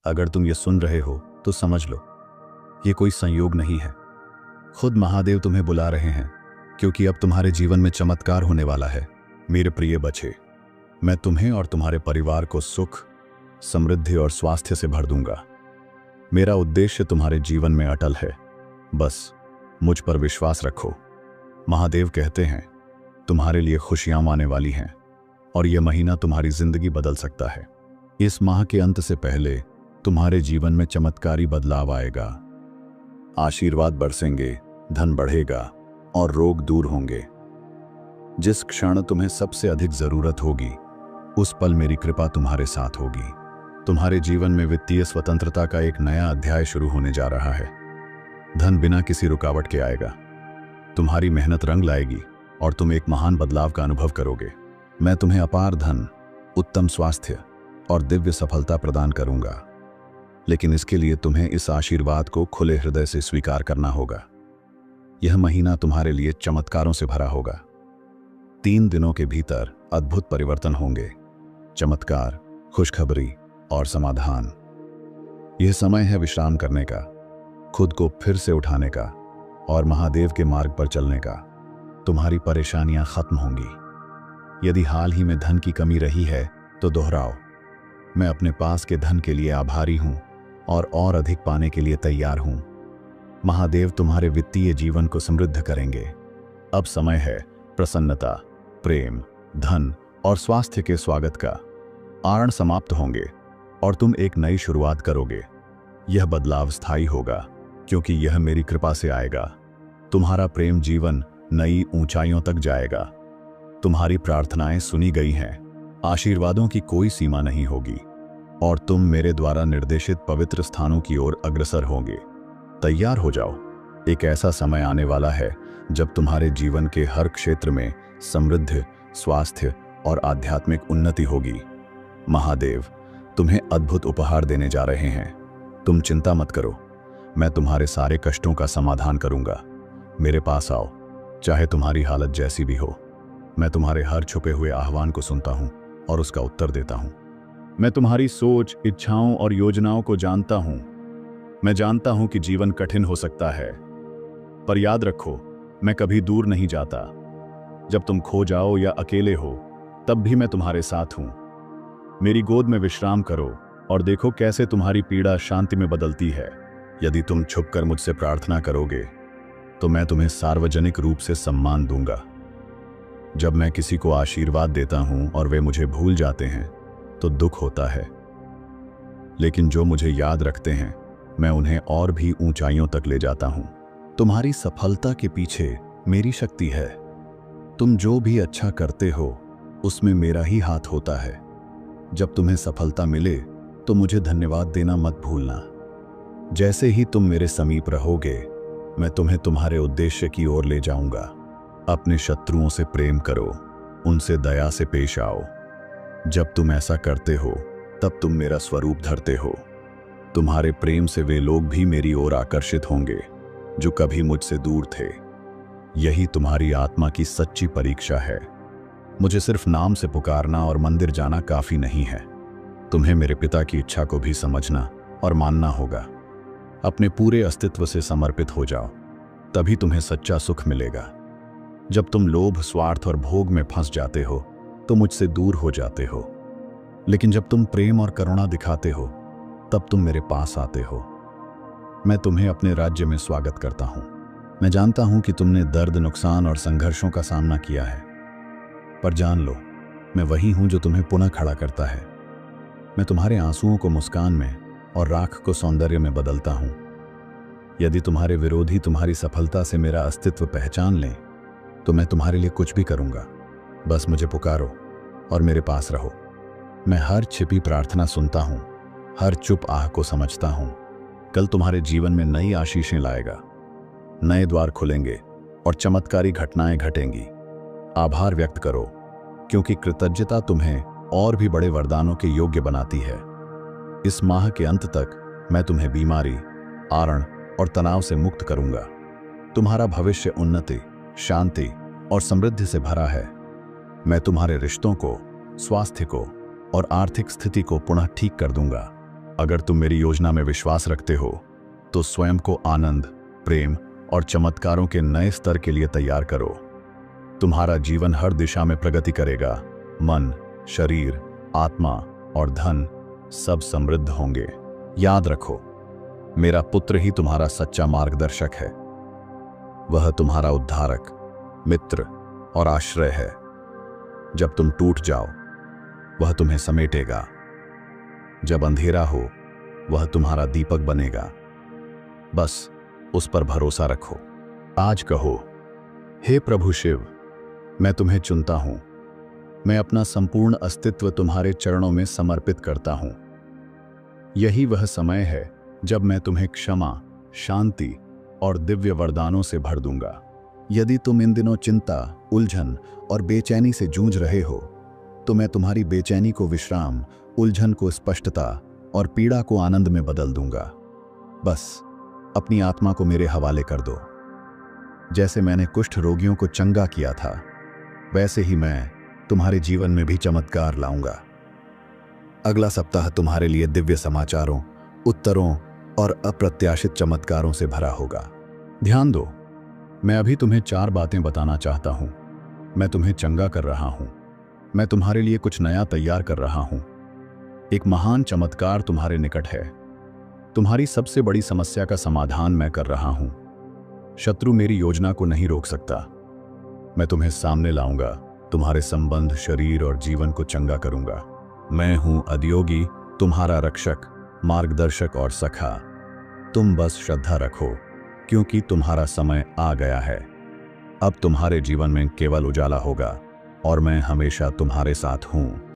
अगर तुम ये सुन रहे हो तो समझ लो, ये कोई संयोग नहीं है। खुद महादेव तुम्हें बुला रहे हैं, क्योंकि अब तुम्हारे जीवन में चमत्कार होने वाला है। मेरे प्रिय बच्चे, मैं तुम्हें और तुम्हारे परिवार को सुख, समृद्धि और स्वास्थ्य से भर दूंगा। मेरा उद्देश्य तुम्हारे जीवन में अटल है, बस मुझ पर विश्वास रखो। महादेव कहते हैं, तुम्हारे लिए खुशियां आने वाली हैं और यह महीना तुम्हारी जिंदगी बदल सकता है। इस माह के अंत से पहले तुम्हारे जीवन में चमत्कारी बदलाव आएगा। आशीर्वाद बरसेंगे, धन बढ़ेगा और रोग दूर होंगे। जिस क्षण तुम्हें सबसे अधिक जरूरत होगी, उस पल मेरी कृपा तुम्हारे साथ होगी। तुम्हारे जीवन में वित्तीय स्वतंत्रता का एक नया अध्याय शुरू होने जा रहा है। धन बिना किसी रुकावट के आएगा। तुम्हारी मेहनत रंग लाएगी और तुम एक महान बदलाव का अनुभव करोगे। मैं तुम्हें अपार धन, उत्तम स्वास्थ्य और दिव्य सफलता प्रदान करूंगा, लेकिन इसके लिए तुम्हें इस आशीर्वाद को खुले हृदय से स्वीकार करना होगा। यह महीना तुम्हारे लिए चमत्कारों से भरा होगा। 3 दिनों के भीतर अद्भुत परिवर्तन होंगे। चमत्कार, खुशखबरी और समाधान। यह समय है विश्राम करने का, खुद को फिर से उठाने का और महादेव के मार्ग पर चलने का। तुम्हारी परेशानियां खत्म होंगी। यदि हाल ही में धन की कमी रही है तो दोहराओ। मैं अपने पास के धन के लिए आभारी हूं और अधिक पाने के लिए तैयार हूं। महादेव तुम्हारे वित्तीय जीवन को समृद्ध करेंगे। अब समय है प्रसन्नता, प्रेम, धन और स्वास्थ्य के स्वागत का। आरण समाप्त होंगे और तुम एक नई शुरुआत करोगे। यह बदलाव स्थायी होगा, क्योंकि यह मेरी कृपा से आएगा। तुम्हारा प्रेम जीवन नई ऊंचाइयों तक जाएगा। तुम्हारी प्रार्थनाएं सुनी गई हैं। आशीर्वादों की कोई सीमा नहीं होगी और तुम मेरे द्वारा निर्देशित पवित्र स्थानों की ओर अग्रसर होंगे। तैयार हो जाओ। एक ऐसा समय आने वाला है जब तुम्हारे जीवन के हर क्षेत्र में समृद्धि, स्वास्थ्य और आध्यात्मिक उन्नति होगी। महादेव तुम्हें अद्भुत उपहार देने जा रहे हैं। तुम चिंता मत करो, मैं तुम्हारे सारे कष्टों का समाधान करूंगा। मेरे पास आओ, चाहे तुम्हारी हालत जैसी भी हो। मैं तुम्हारे हर छुपे हुए आह्वान को सुनता हूं और उसका उत्तर देता हूं। मैं तुम्हारी सोच, इच्छाओं और योजनाओं को जानता हूं। मैं जानता हूं कि जीवन कठिन हो सकता है, पर याद रखो, मैं कभी दूर नहीं जाता। जब तुम खो जाओ या अकेले हो, तब भी मैं तुम्हारे साथ हूं। मेरी गोद में विश्राम करो और देखो कैसे तुम्हारी पीड़ा शांति में बदलती है। यदि तुम छुपकर मुझसे प्रार्थना करोगे, तो मैं तुम्हें सार्वजनिक रूप से सम्मान दूंगा। जब मैं किसी को आशीर्वाद देता हूं और वे मुझे भूल जाते हैं, तो दुख होता है, लेकिन जो मुझे याद रखते हैं, मैं उन्हें और भी ऊंचाइयों तक ले जाता हूं। तुम्हारी सफलता के पीछे मेरी शक्ति है। तुम जो भी अच्छा करते हो, उसमें मेरा ही हाथ होता है। जब तुम्हें सफलता मिले तो मुझे धन्यवाद देना मत भूलना। जैसे ही तुम मेरे समीप रहोगे, मैं तुम्हें तुम्हारे उद्देश्य की ओर ले जाऊंगा। अपने शत्रुओं से प्रेम करो, उनसे दया से पेश आओ। जब तुम ऐसा करते हो, तब तुम मेरा स्वरूप धरते हो। तुम्हारे प्रेम से वे लोग भी मेरी ओर आकर्षित होंगे जो कभी मुझसे दूर थे। यही तुम्हारी आत्मा की सच्ची परीक्षा है। मुझे सिर्फ नाम से पुकारना और मंदिर जाना काफी नहीं है। तुम्हें मेरे पिता की इच्छा को भी समझना और मानना होगा। अपने पूरे अस्तित्व से समर्पित हो जाओ, तभी तुम्हें सच्चा सुख मिलेगा। जब तुम लोभ, स्वार्थ और भोग में फंस जाते हो, तो मुझसे दूर हो जाते हो, लेकिन जब तुम प्रेम और करुणा दिखाते हो, तब तुम मेरे पास आते हो। मैं तुम्हें अपने राज्य में स्वागत करता हूं। मैं जानता हूं कि तुमने दर्द, नुकसान और संघर्षों का सामना किया है, पर जान लो, मैं वही हूं जो तुम्हें पुनः खड़ा करता है। मैं तुम्हारे आंसुओं को मुस्कान में और राख को सौंदर्य में बदलता हूं। यदि तुम्हारे विरोधी तुम्हारी सफलता से मेरा अस्तित्व पहचान लें, तो मैं तुम्हारे लिए कुछ भी करूंगा। बस मुझे पुकारो और मेरे पास रहो। मैं हर छिपी प्रार्थना सुनता हूं, हर चुप आह को समझता हूं। कल तुम्हारे जीवन में नई आशीषें लाएगा, नए द्वार खुलेंगे और चमत्कारी घटनाएं घटेंगी। आभार व्यक्त करो, क्योंकि कृतज्ञता तुम्हें और भी बड़े वरदानों के योग्य बनाती है। इस माह के अंत तक मैं तुम्हें बीमारी, आरण और तनाव से मुक्त करूंगा। तुम्हारा भविष्य उन्नति, शांति और समृद्धि से भरा है। मैं तुम्हारे रिश्तों को, स्वास्थ्य को और आर्थिक स्थिति को पुनः ठीक कर दूंगा। अगर तुम मेरी योजना में विश्वास रखते हो तो स्वयं को आनंद, प्रेम और चमत्कारों के नए स्तर के लिए तैयार करो। तुम्हारा जीवन हर दिशा में प्रगति करेगा। मन, शरीर, आत्मा और धन सब समृद्ध होंगे। याद रखो, मेरा पुत्र ही तुम्हारा सच्चा मार्गदर्शक है। वह तुम्हारा उद्धारक, मित्र और आश्रय है। जब तुम टूट जाओ, वह तुम्हें समेटेगा। जब अंधेरा हो, वह तुम्हारा दीपक बनेगा। बस उस पर भरोसा रखो। आज कहो, हे प्रभु शिव, मैं तुम्हें चुनता हूं। मैं अपना संपूर्ण अस्तित्व तुम्हारे चरणों में समर्पित करता हूं। यही वह समय है जब मैं तुम्हें क्षमा, शांति और दिव्य वरदानों से भर दूंगा। यदि तुम इन दिनों चिंता, उलझन और बेचैनी से जूझ रहे हो, तो मैं तुम्हारी बेचैनी को विश्राम, उलझन को स्पष्टता और पीड़ा को आनंद में बदल दूंगा। बस अपनी आत्मा को मेरे हवाले कर दो। जैसे मैंने कुष्ठ रोगियों को चंगा किया था, वैसे ही मैं तुम्हारे जीवन में भी चमत्कार लाऊंगा। अगला सप्ताह तुम्हारे लिए दिव्य समाचारों, उत्तरों और अप्रत्याशित चमत्कारों से भरा होगा। ध्यान दो, मैं अभी तुम्हें 4 बातें बताना चाहता हूं। मैं तुम्हें चंगा कर रहा हूं। मैं तुम्हारे लिए कुछ नया तैयार कर रहा हूं। एक महान चमत्कार तुम्हारे निकट है। तुम्हारी सबसे बड़ी समस्या का समाधान मैं कर रहा हूं। शत्रु मेरी योजना को नहीं रोक सकता। मैं तुम्हें सामने लाऊंगा। तुम्हारे संबंध, शरीर और जीवन को चंगा करूंगा। मैं हूं अदियोगी, तुम्हारा रक्षक, मार्गदर्शक और सखा। तुम बस श्रद्धा रखो, क्योंकि तुम्हारा समय आ गया है। अब तुम्हारे जीवन में केवल उजाला होगा और मैं हमेशा तुम्हारे साथ हूं।